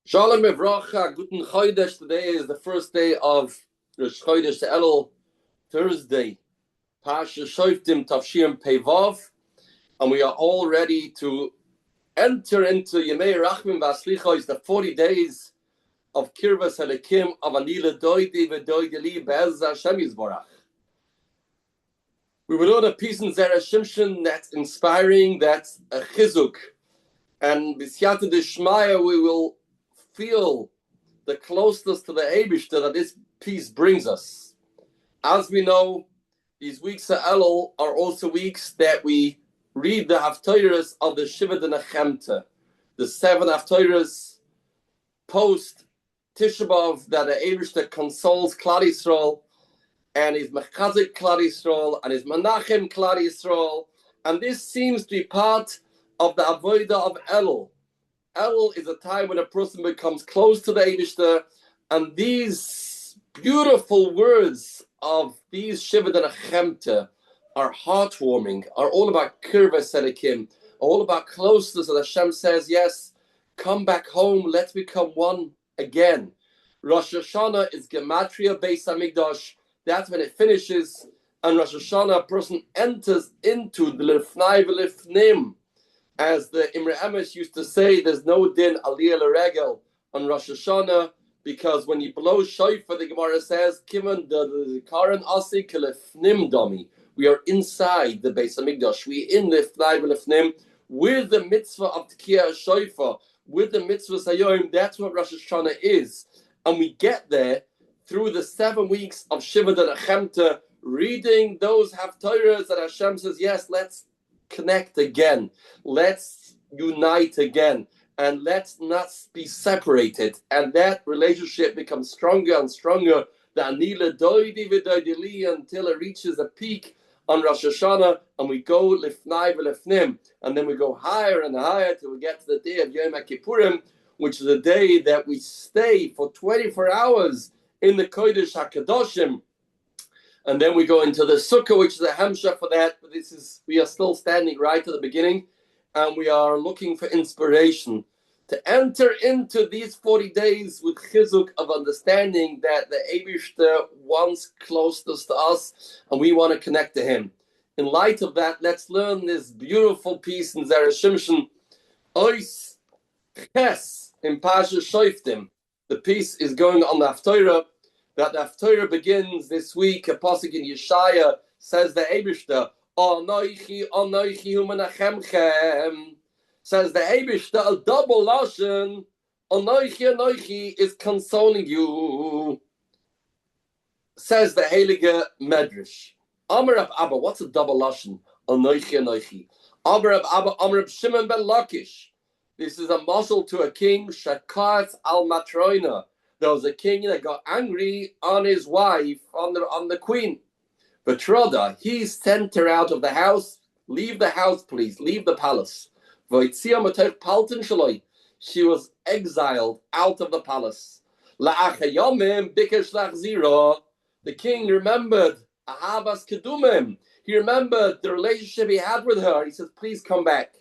Shalom Evracha, Guten Chodesh. Today is the first day of Rosh Chodesh Elul, Thursday. Parsha Shoftim Tafshim Pevav, and we are all ready to enter into Yemei Rachmim V'Aslichos, the 40 days of Kirvas Helekim of Anila Doidi V'Doidi Li Be'ez Hashem Yisborach. We will learn a piece in Zera Shimshon that's inspiring, that's a chizuk, and b'siyata d'shmaya we will feel the closeness to the Eibishter that this piece brings us. As we know, these weeks of Elul are also weeks that we read the Haftorahs of the Shiva D'Nechemta, the 7 Haftorahs post Tisha B'Av that the Eibishter consoles Klal Yisrael and is Mechazik Klal Yisrael and is Menachem Klal Yisrael, and this seems to be part of the Avodah of Elul. Elul is a time when a person becomes close to the Eibishter, and these beautiful words of these Shiva D'Nechemta are heartwarming, are all about Kirvas Helekim, all about closeness, and Hashem says, yes, come back home, let's become one again. Rosh Hashanah is Gematria Beis Hamikdash, that's when it finishes, and Rosh Hashanah, a person enters into the Lifnai V'Lifnim. As the Imre Emes used to say, there's no din aliyah l'regel on Rosh Hashanah, because when you blow shofar, the Gemara says, "Kivan the karan asi kelefnim dami." We are inside the Beis Hamikdash. We in the Lifnai V'Lifnim with the mitzvah of Tekiyah Shofar, with the mitzvah Sayom. That's what Rosh Hashanah is, and we get there through the 7 weeks of Shiva D'Nechemta, reading those Haftorahs that Hashem says, yes, let's connect again, let's unite again, and let's not be separated, and that relationship becomes stronger and stronger, the Anila Doidi V'Doidi Li, until it reaches a peak on Rosh Hashanah, and we go Lifnai V'Lifnim, and then we go higher and higher till we get to the day of Yom Kippurim, which is the day that we stay for 24 hours in the Kodesh HaKadoshim. And then we go into the Sukkah, which is a Hamsha for that. But we are still standing right at the beginning, and we are looking for inspiration to enter into these 40 days with chizuk of understanding that the Eibishter wants closeness to us, and we want to connect to Him. In light of that, let's learn this beautiful piece in Zera Shimshon, Ois Ches in Parsha Shoftim. The piece is going on the Haftorah. That the Haftorah begins this week. A pasuk in Yeshaya says the Eibishter, Anoichi, Anoichi hu menachemchem. Says the Eibishter, a double lashon. Anoichi, Anoichi is consoling you. Says the Heilige Medrash. Amar of Abba, what's a double lashon? Anoichi, Anoichi. Amar of Abba, Amar of Shimon ben Lakish. This is a mashal to a king, Shakat al Matroina. There was a king that got angry on his wife, on the queen. But Troda, he sent her out of the house. Leave the house, please. Leave the palace. She was exiled out of the palace. The king remembered Ahavas Kedumim. He remembered the relationship he had with her. He says, please come back.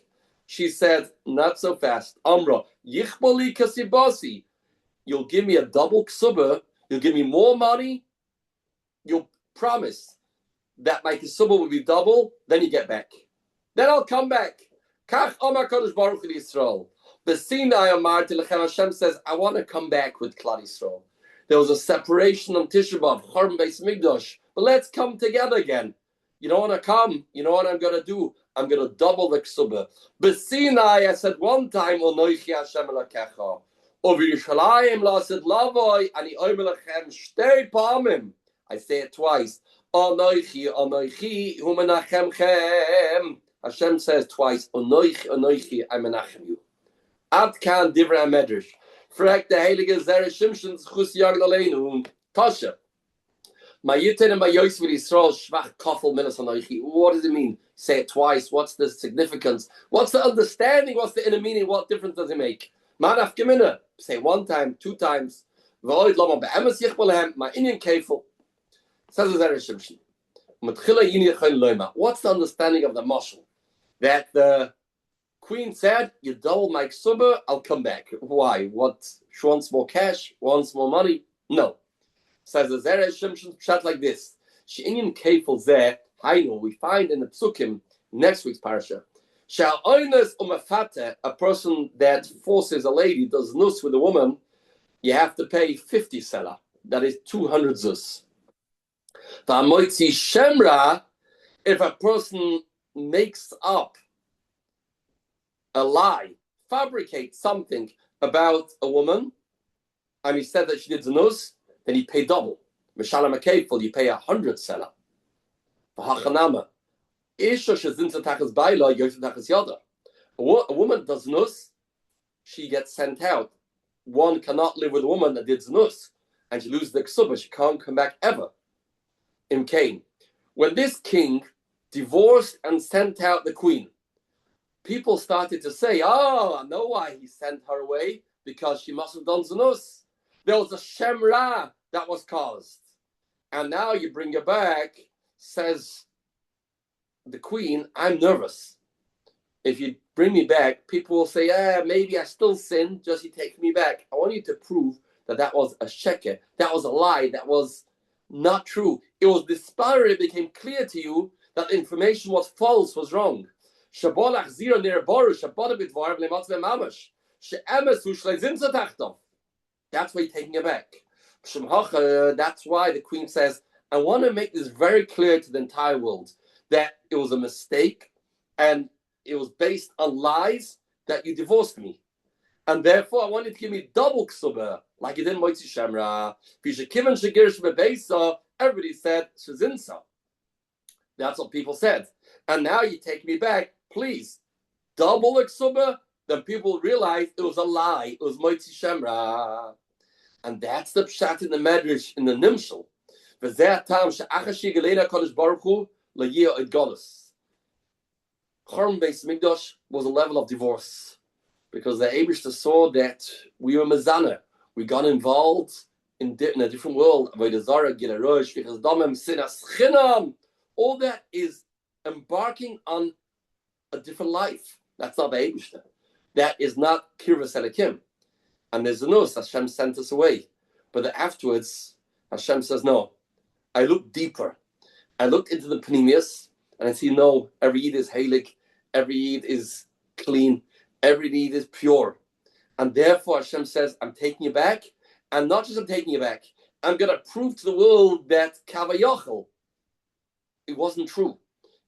She said, not so fast. Amra, Yichbali Kasibasi. You'll give me a double ksuba, you'll give me more money, you'll promise that my ksuba will be double, then you get back. Then I'll come back. Kach Amar Kodesh Baruch Yisrael. B'sinai Amar Lechem, Hashem says, I want to come back with Klal Yisrael. There was a separation on Tisha B'Av, Chorban Beis Hamikdash, but let's come together again. You don't want to come, you know what I'm going to do? I'm going to double the ksuba. B'sinai, I said one time, Onoichi Hashem Elokecha. I say it twice. Hashem says twice, I menachem you. Ad kan divrei Medrash. Frag the Heilige Zera Shimshon chus yagd aleinu. Parsha. Mayiten and Mayos with Yisrael shvach kafel minas anoichi. What does it mean? Say it twice. What's the significance? What's the understanding? What's the inner meaning? What difference does it make? Manaf gemina. Say one time, 2 times. V'oid lama be'emes yichbalehem. Ma inyan kefil. Says the Zera Shimshon. What's the understanding of the mashal? That the Queen said, you double my ksuba, I'll come back. Why? What? She wants more cash? Wants more money? No. Says the Zera Shimshon shot like this. She Inyan Kefil Zeh, Hainu, we find in the Psukim, next week's Parsha. Shall oinus umafate, a person that forces a lady, does nus with a woman, you have to pay 50 selah. That is 200 zus. V'amoitzi shemra, if a person makes up a lie, fabricates something about a woman, and he said that she did znus, then he paid double. Mishalem akefil, you pay 100 selah. V'hachanama, isha shezinta tachas baila, yosef tachas yada. A woman does znus, she gets sent out. One cannot live with a woman that did znus, and she loses the ksuba, she can't come back ever. In Cain, when this king divorced and sent out the queen, people started to say, oh, I know why he sent her away, because she must have done znus. There was a shemra that was caused. And now you bring her back, says the queen, I'm nervous. If you bring me back, people will say, maybe I still sin, just you take me back. I want you to prove that that was a sheker, that was a lie, that was not true. It was disparate, it became clear to you that the information was false, was wrong. That's why you're taking it back. That's why the queen says, I want to make this very clear to the entire world that it was a mistake and it was based on lies that you divorced me. And therefore, I want you to give me double ksuba, like you did in Moitzi Shemra. Everybody said, Shazinsa. That's what people said. And now you take me back, please, double ksuba, then people realize it was a lie. It was Moitzi Shemra. And that's the pshat in the Medrash, in the Nimshal. Chorm Beis Mikdash was a level of divorce because the Eibishter saw that we were mezana. We got involved in a different world. All that is embarking on a different life. That's not the Eibishter. That is not Kirvas Elikim. And there's a news, Hashem sent us away. But afterwards, Hashem says, no. I looked deeper. I looked into the Pneumius, and I see, no, every Eid is Halik, every Eid is clean, every Eid is pure. And therefore, Hashem says, I'm taking you back. And not just I'm taking you back, I'm going to prove to the world that Kavayachal, it wasn't true.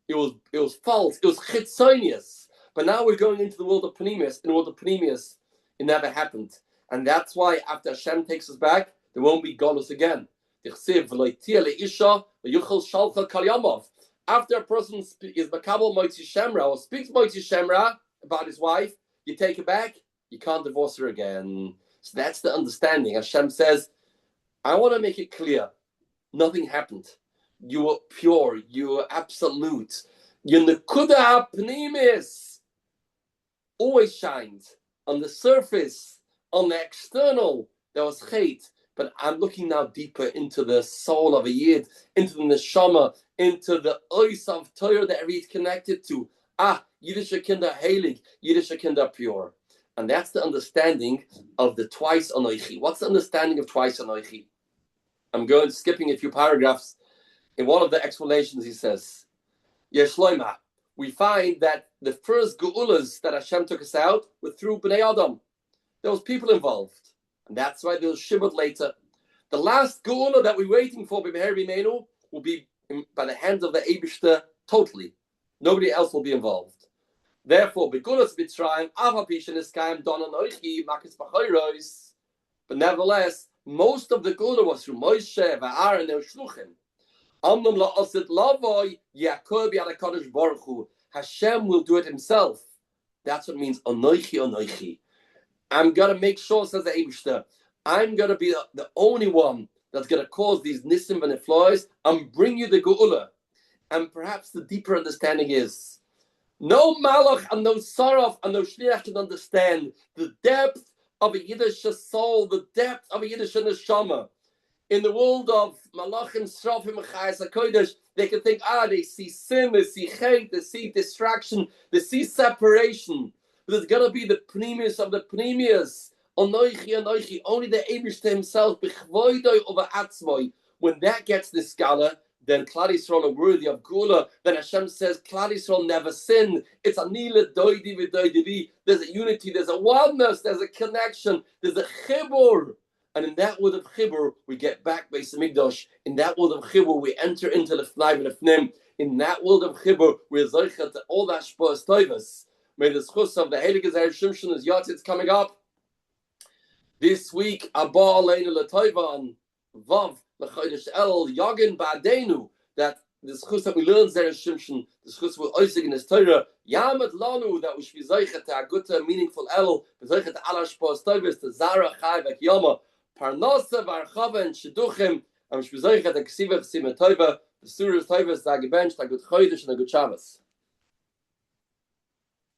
It was false. It was chitzonius. But now we're going into the world of Pneumius. In the world of Pneumius, it never happened. And that's why after Hashem takes us back, there won't be Golus again. After a person is Makabal Moitzi Shemra or speaks Moitzi Shemra about his wife, you take it back, you can't divorce her again. So that's the understanding. Hashem says, I want to make it clear. Nothing happened. You were pure. You were absolute. Your Nekuda Pnimis always shined. On the surface, on the external, there was hate. But I'm looking now deeper into the soul of a Yid, into the neshama, into the ois of Torah that every connected to. Yiddish Kinder heilig, Yiddish Kinder pure. And that's the understanding of the twice anoichi. What's the understanding of twice anoichi? I'm skipping a few paragraphs. In one of the explanations, he says, Yeshloima, we find that the first geulas that Hashem took us out were through Bnei Adam. There was people involved. And that's why there was Shibud later. The last geula that we're waiting for will be by the hands of the Eibishter totally. Nobody else will be involved. Therefore, Begulas Mitzrayim, Avapishan Iskayim, Donan Oichi, Makis Bachoirois. But nevertheless, most of the geula was through Moshe, Aaron, and Shluchim. Amnum la'osid lavoy, Yaakov yadakadosh baruch hu. Hashem will do it himself. That's what it means, Anoichi, Anoichi. I'm going to make sure, says the Eibishter, I'm going to be the only one that's going to cause these nisim and neflois and bring you the geula. And perhaps the deeper understanding is, no malach and no saraf and no shliach can understand the depth of a Yiddish soul, the depth of a Yiddish neshama. In the world of malachim, srafim, chayas hakodesh, they can think, they see sin, they see hate, they see distraction, they see separation. There's gonna be the premius of the premius. Anoichi, only the Eibishter himself, b'chvoidoi over atzmoi. When that gets the skala, then Klal Yisrael are worthy of Gula. Then Hashem says, Klal Yisrael never sinned. It's anila doidi v'doidi. There's a unity, there's a oneness, there's a connection, there's a chibur. And in that world of chibur, we get back Beis Hamikdash. In that world of chibur, we enter into the Fnai v'Lefnim. In that world of chibur, we're zoichet to all that shpos toivas. May the schus of the Heilige Zera Shimshon is Yatzitz coming up. This week, Abba Aleinu L'Toiva on Vav L'Chodesh El Yagin Ba'adenu, that the schus that we learn Zera Shimshon, the schus we're oisig in his Torah, Yamet Lanu, that we should be zoichet to a good, meaningful El, be zoichet to Allah shpos toivas, to Zara Chai Vek Yama, Parnasa Varchava and Shidduchim, and we should be zoichet to Ksiva Chsima Toiva, the Surah's Toivas, the Gebench, the Good Chodesh, and the Good Shabbos.